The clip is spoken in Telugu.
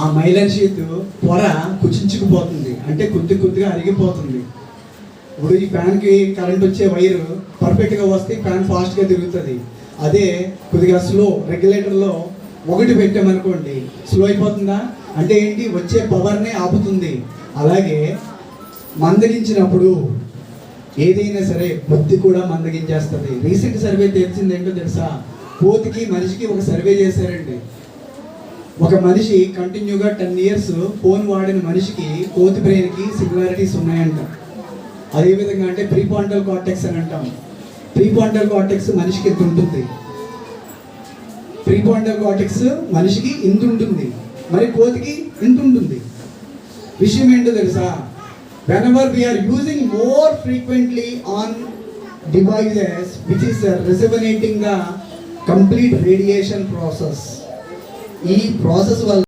ఆ మైలన్ షీట్ పొర కుచించుకుపోతుంది, అంటే కొద్దిగా అరిగిపోతుంది. ఇప్పుడు ఈ ఫ్యాన్కి కరెంట్ వచ్చే వైరు పర్ఫెక్ట్గా వస్తే ఫ్యాన్ ఫాస్ట్గా తిరుగుతుంది. అదే కొద్దిగా స్లో రెగ్యులేటర్లో ఒకటి పెట్టామనుకోండి స్లో అయిపోతుందా, అంటే ఏంటి, వచ్చే పవర్నే ఆపుతుంది. అలాగే మందగించినప్పుడు ఏదైనా సరే బుద్ధి కూడా మందగించేస్తుంది. రీసెంట్ సర్వే తెలిసింది ఏంటో తెలుసా? కోతికి మనిషికి ఒక సర్వే చేశారండి. ఒక మనిషి కంటిన్యూగా 10 years ఫోన్ వాడిన మనిషికి కోతి బ్రెయిన్కి సిమిలారిటీస్ ఉన్నాయంట. అదేవిధంగా అంటే ప్రీపాంటల్ కార్టెక్స్ అని అంటాం. ప్రీపాంటల్ కార్టెక్స్ మనిషికి ఇంత ఉంటుంది, ప్రీపాంటల్ కార్టెక్స్ మనిషికి ఇంత ఉంటుంది, మరి కోతికి ఇంత ఉంటుంది. విషయం ఏంటో తెలుసా? whenever we are using more frequently on devices which is resonating the complete radiation process, ఈ ప్రాసెస్ వల్ల